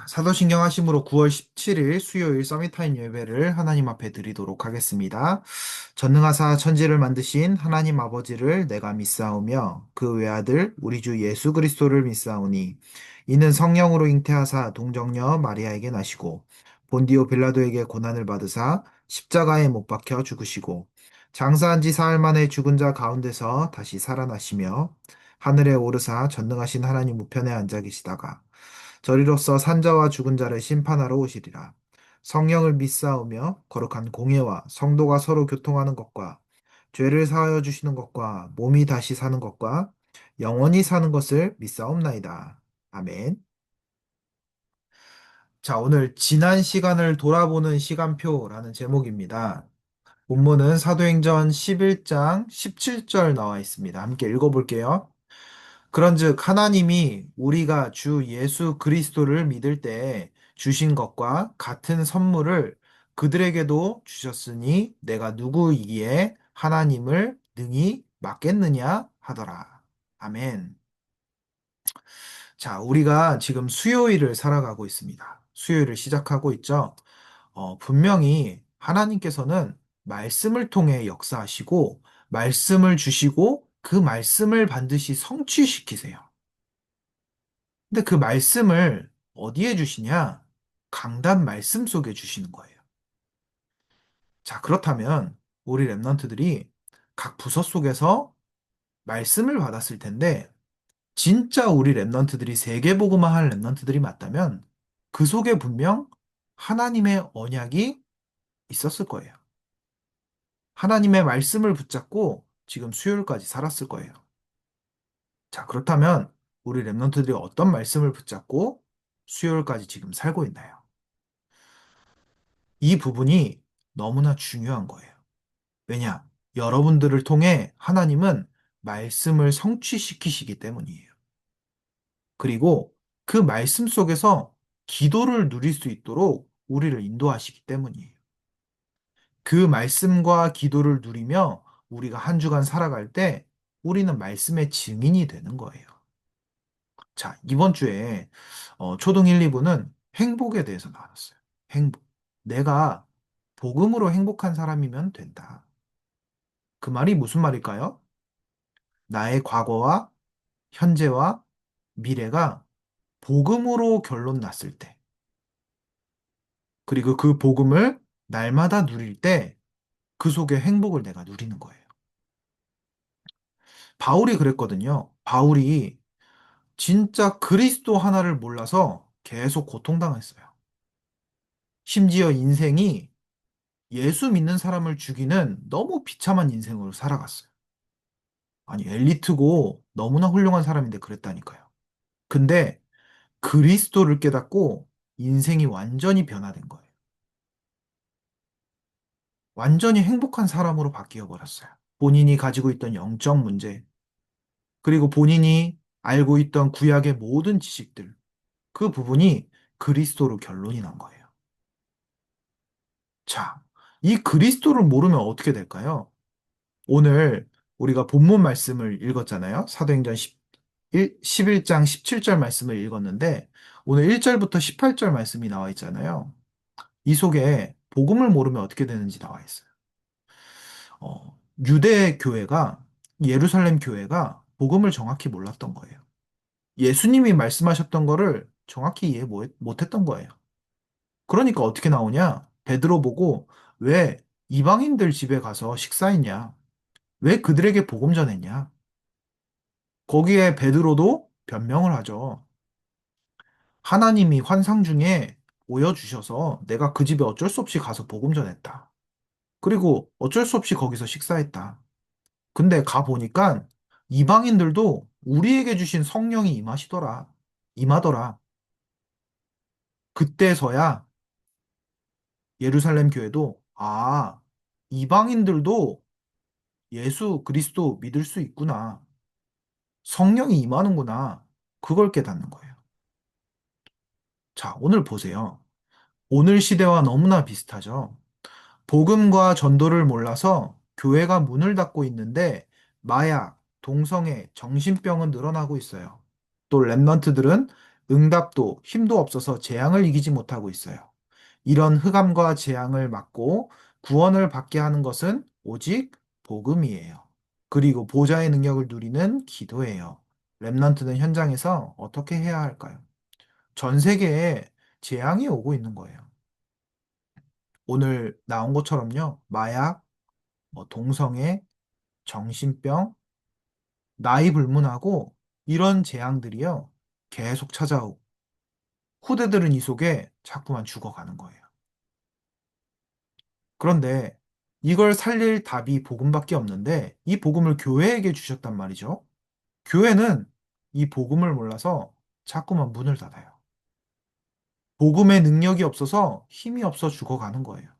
사도신경 하심으로 9월 17일 수요일 서밋타임 예배를 하나님 앞에 드리도록 하겠습니다. 전능하사 천지를 만드신 하나님 아버지를 내가 믿사오며 그 외아들 우리 주 예수 그리스도를 믿사오니 이는 성령으로 잉태하사 동정녀 마리아에게 나시고 본디오 빌라도에게 고난을 받으사 십자가에 못 박혀 죽으시고 장사한 지 사흘 만에 죽은 자 가운데서 다시 살아나시며 하늘에 오르사 전능하신 하나님 우편에 앉아 계시다가 저리로서 산자와 죽은 자를 심판하러 오시리라. 성령을 믿사오며 거룩한 공예와 성도가 서로 교통하는 것과 죄를 사하여 주시는 것과 몸이 다시 사는 것과 영원히 사는 것을 믿사옵나이다. 아멘. 자, 오늘 지난 시간을 돌아보는 시간표라는 제목입니다. 본문은 사도행전 11장 17절 나와 있습니다. 함께 읽어볼게요. 그런즉 하나님이 우리가 주 예수 그리스도를 믿을 때 주신 것과 같은 선물을 그들에게도 주셨으니 내가 누구이기에 하나님을 능히 막겠느냐 하더라. 아멘. 자, 우리가 지금 수요일을 살아가고 있습니다. 수요일을 시작하고 있죠. 분명히 하나님께서는 말씀을 통해 역사하시고 말씀을 주시고 그 말씀을 반드시 성취시키세요. 근데 그 말씀을 어디에 주시냐? 강단 말씀 속에 주시는 거예요. 자, 그렇다면 우리 랩런트들이 각 부서 속에서 말씀을 받았을 텐데 진짜 우리 랩런트들이 세계복음화 할 랩런트들이 맞다면 그 속에 분명 하나님의 언약이 있었을 거예요. 하나님의 말씀을 붙잡고 지금 수요일까지 살았을 거예요. 자, 그렇다면 우리 랩런트들이 어떤 말씀을 붙잡고 수요일까지 지금 살고 있나요? 이 부분이 너무나 중요한 거예요. 왜냐? 여러분들을 통해 하나님은 말씀을 성취시키시기 때문이에요. 그리고 그 말씀 속에서 기도를 누릴 수 있도록 우리를 인도하시기 때문이에요. 그 말씀과 기도를 누리며 우리가 한 주간 살아갈 때 우리는 말씀의 증인이 되는 거예요. 자, 이번 주에 초등 1, 2부는 행복에 대해서 나눴어요. 행복. 내가 복음으로 행복한 사람이면 된다. 그 말이 무슨 말일까요? 나의 과거와 현재와 미래가 복음으로 결론 났을 때, 그리고 그 복음을 날마다 누릴 때, 그 속에 행복을 내가 누리는 거예요. 바울이 그랬거든요. 바울이 진짜 그리스도 하나를 몰라서 계속 고통당했어요. 심지어 인생이 예수 믿는 사람을 죽이는 너무 비참한 인생으로 살아갔어요. 아니, 엘리트고 너무나 훌륭한 사람인데 그랬다니까요. 근데 그리스도를 깨닫고 인생이 완전히 변화된 거예요. 완전히 행복한 사람으로 바뀌어 버렸어요. 본인이 가지고 있던 영적 문제, 그리고 본인이 알고 있던 구약의 모든 지식들, 그 부분이 그리스도로 결론이 난 거예요. 자, 이 그리스도를 모르면 어떻게 될까요? 오늘 우리가 본문 말씀을 읽었잖아요. 사도행전 11장 17절 말씀을 읽었는데, 오늘 1절부터 18절 말씀이 나와 있잖아요. 이 속에 복음을 모르면 어떻게 되는지 나와 있어요. 유대 교회가, 예루살렘 교회가 복음을 정확히 몰랐던 거예요. 예수님이 말씀하셨던 거를 정확히 이해 못했던 거예요. 그러니까 어떻게 나오냐? 베드로 보고 왜 이방인들 집에 가서 식사했냐? 왜 그들에게 복음 전했냐? 거기에 베드로도 변명을 하죠. 하나님이 환상 중에 보여주셔서 내가 그 집에 어쩔 수 없이 가서 복음 전했다. 그리고 어쩔 수 없이 거기서 식사했다. 근데 가 보니까 이방인들도 우리에게 주신 성령이 임하시더라. 임하더라. 그때서야 예루살렘 교회도 이방인들도 예수 그리스도 믿을 수 있구나. 성령이 임하는구나. 그걸 깨닫는 거예요. 자, 오늘 보세요. 오늘 시대와 너무나 비슷하죠. 복음과 전도를 몰라서 교회가 문을 닫고 있는데 마약, 동성애, 정신병은 늘어나고 있어요. 또 랩런트들은 응답도 힘도 없어서 재앙을 이기지 못하고 있어요. 이런 흑암과 재앙을 막고 구원을 받게 하는 것은 오직 복음이에요. 그리고 보좌의 능력을 누리는 기도예요. 렘넌트는 현장에서 어떻게 해야 할까요? 전 세계에 재앙이 오고 있는 거예요. 오늘 나온 것처럼요. 마약, 동성애, 정신병, 나이 불문하고 이런 재앙들이요. 계속 찾아오고 후대들은 이 속에 자꾸만 죽어가는 거예요. 그런데 이걸 살릴 답이 복음밖에 없는데 이 복음을 교회에게 주셨단 말이죠. 교회는 이 복음을 몰라서 자꾸만 문을 닫아요. 복음의 능력이 없어서 힘이 없어 죽어가는 거예요.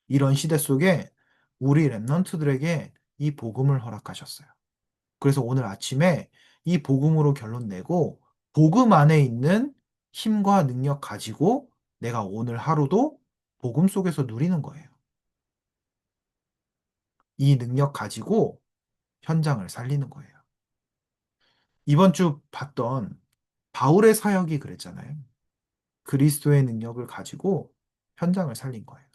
이런 시대 속에 우리 랩런트들에게 이 복음을 허락하셨어요. 그래서 오늘 아침에 이 복음으로 결론 내고 복음 안에 있는 힘과 능력 가지고 내가 오늘 하루도 복음 속에서 누리는 거예요. 이 능력 가지고 현장을 살리는 거예요. 이번 주 봤던 바울의 사역이 그랬잖아요. 그리스도의 능력을 가지고 현장을 살린 거예요.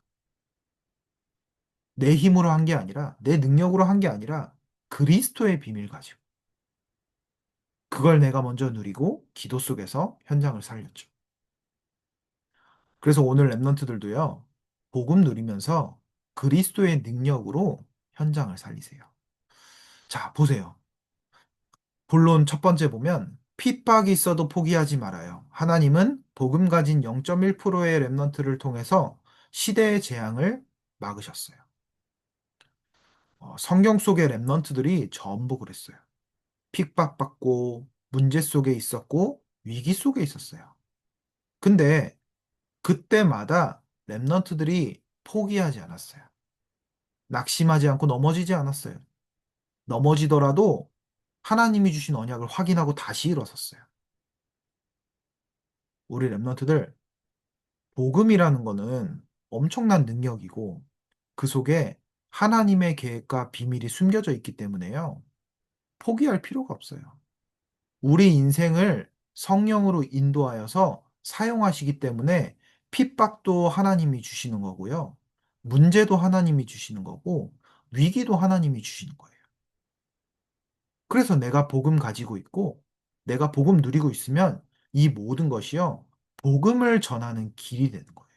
내 힘으로 한 게 아니라, 내 능력으로 한 게 아니라 그리스도의 비밀 가지고. 그걸 내가 먼저 누리고 기도 속에서 현장을 살렸죠. 그래서 오늘 랩런트들도요, 복음 누리면서 그리스도의 능력으로 현장을 살리세요. 자, 보세요. 본론 첫 번째 보면 핍박이 있어도 포기하지 말아요. 하나님은 복음 가진 0.1%의 랩런트를 통해서 시대의 재앙을 막으셨어요. 성경 속의 랩런트들이 전부 그랬어요. 핍박받고 문제 속에 있었고 위기 속에 있었어요. 근데 그때마다 랩런트들이 포기하지 않았어요. 낙심하지 않고 넘어지지 않았어요. 넘어지더라도 하나님이 주신 언약을 확인하고 다시 일어섰어요. 우리 랩런트들 복음이라는 거는 엄청난 능력이고 그 속에 하나님의 계획과 비밀이 숨겨져 있기 때문에요. 포기할 필요가 없어요. 우리 인생을 성령으로 인도하여서 사용하시기 때문에 핍박도 하나님이 주시는 거고요. 문제도 하나님이 주시는 거고 위기도 하나님이 주시는 거예요. 그래서 내가 복음 가지고 있고 내가 복음 누리고 있으면 이 모든 것이요. 복음을 전하는 길이 되는 거예요.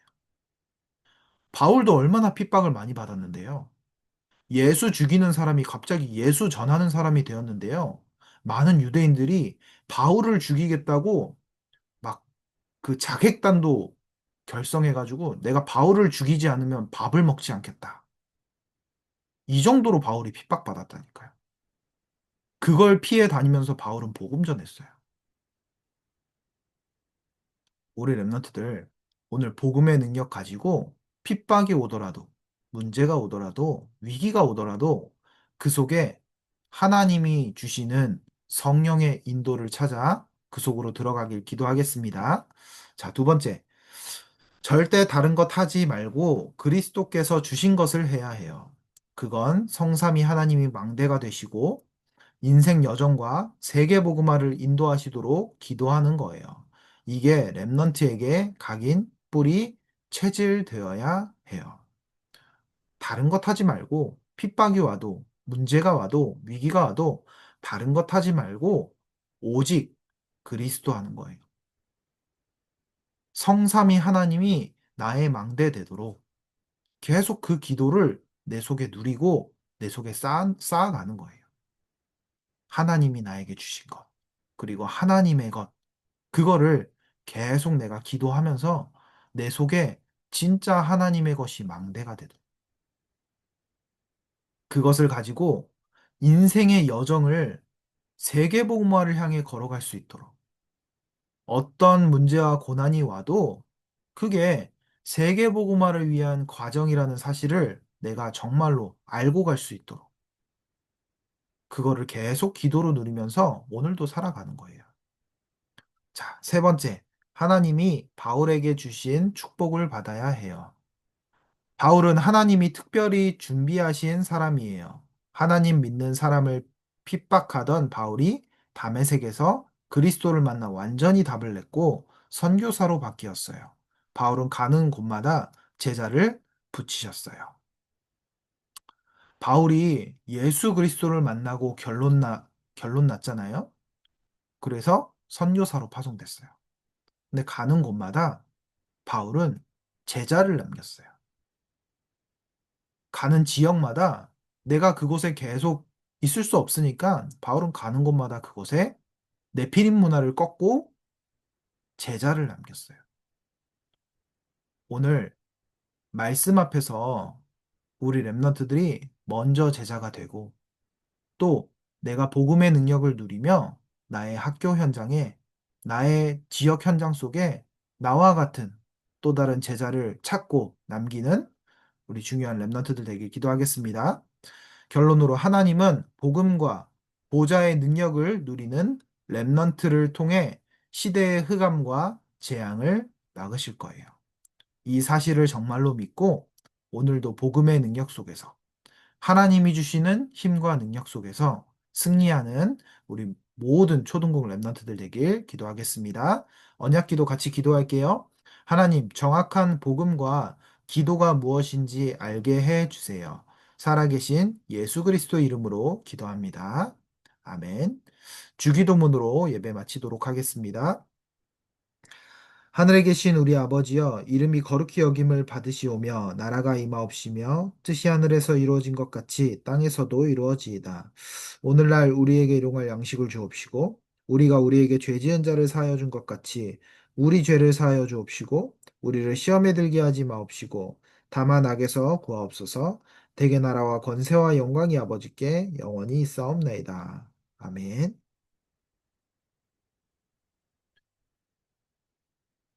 바울도 얼마나 핍박을 많이 받았는데요. 예수 죽이는 사람이 갑자기 예수 전하는 사람이 되었는데요. 많은 유대인들이 바울을 죽이겠다고 막 그 자객단도 결성해가지고 내가 바울을 죽이지 않으면 밥을 먹지 않겠다. 이 정도로 바울이 핍박받았다니까요. 그걸 피해 다니면서 바울은 복음 전했어요. 우리 랩런트들 오늘 복음의 능력 가지고 핍박이 오더라도 문제가 오더라도 위기가 오더라도 그 속에 하나님이 주시는 성령의 인도를 찾아 그 속으로 들어가길 기도하겠습니다. 자, 두 번째. 절대 다른 것 하지 말고 그리스도께서 주신 것을 해야 해요. 그건 성삼위 하나님이 망대가 되시고 인생 여정과 세계 복음화를 인도하시도록 기도하는 거예요. 이게 랩넌트에게 각인 뿌리 체질 되어야 해요. 다른 것 하지 말고 핍박이 와도 문제가 와도 위기가 와도 다른 것 하지 말고 오직 그리스도 하는 거예요. 성삼위 하나님이 나의 망대 되도록 계속 그 기도를 내 속에 누리고 내 속에 쌓아가는 거예요. 하나님이 나에게 주신 것, 그리고 하나님의 것, 그거를 계속 내가 기도하면서 내 속에 진짜 하나님의 것이 망대가 되도록 그것을 가지고 인생의 여정을 세계복음화를 향해 걸어갈 수 있도록 어떤 문제와 고난이 와도 그게 세계복음화를 위한 과정이라는 사실을 내가 정말로 알고 갈 수 있도록 그거를 계속 기도로 누리면서 오늘도 살아가는 거예요. 자, 세 번째. 하나님이 바울에게 주신 축복을 받아야 해요. 바울은 하나님이 특별히 준비하신 사람이에요. 하나님 믿는 사람을 핍박하던 바울이 다메섹에서 그리스도를 만나 완전히 답을 냈고 선교사로 바뀌었어요. 바울은 가는 곳마다 제자를 붙이셨어요. 바울이 예수 그리스도를 만나고 결론 났잖아요. 그래서 선교사로 파송됐어요. 근데 가는 곳마다 바울은 제자를 남겼어요. 가는 지역마다 내가 그곳에 계속 있을 수 없으니까 바울은 가는 곳마다 그곳에 네피림 문화를 꺾고 제자를 남겼어요. 오늘 말씀 앞에서 우리 랩런트들이 먼저 제자가 되고 또 내가 복음의 능력을 누리며 나의 학교 현장에 나의 지역 현장 속에 나와 같은 또 다른 제자를 찾고 남기는 우리 중요한 랩런트들 되길 기도하겠습니다. 결론으로 하나님은 복음과 보좌의 능력을 누리는 랩넌트를 통해 시대의 흑암과 재앙을 막으실 거예요. 이 사실을 정말로 믿고 오늘도 복음의 능력 속에서 하나님이 주시는 힘과 능력 속에서 승리하는 우리 모든 초등부 랩넌트들 되길 기도하겠습니다. 언약기도 같이 기도할게요. 하나님, 정확한 복음과 기도가 무엇인지 알게 해 주세요. 살아계신 예수 그리스도 이름으로 기도합니다. 아멘. 주기도문으로 예배 마치도록 하겠습니다. 하늘에 계신 우리 아버지여, 이름이 거룩히 여김을 받으시오며, 나라가 임하옵시며, 뜻이 하늘에서 이루어진 것 같이 땅에서도 이루어지이다. 오늘날 우리에게 일용할 양식을 주옵시고, 우리가 우리에게 죄 지은 자를 사하여 준 것 같이, 우리 죄를 사하여 주옵시고, 우리를 시험에 들게 하지 마옵시고, 다만 악에서 구하옵소서. 대개 나라와 권세와 영광이 아버지께 영원히 있사옵나이다. 아멘.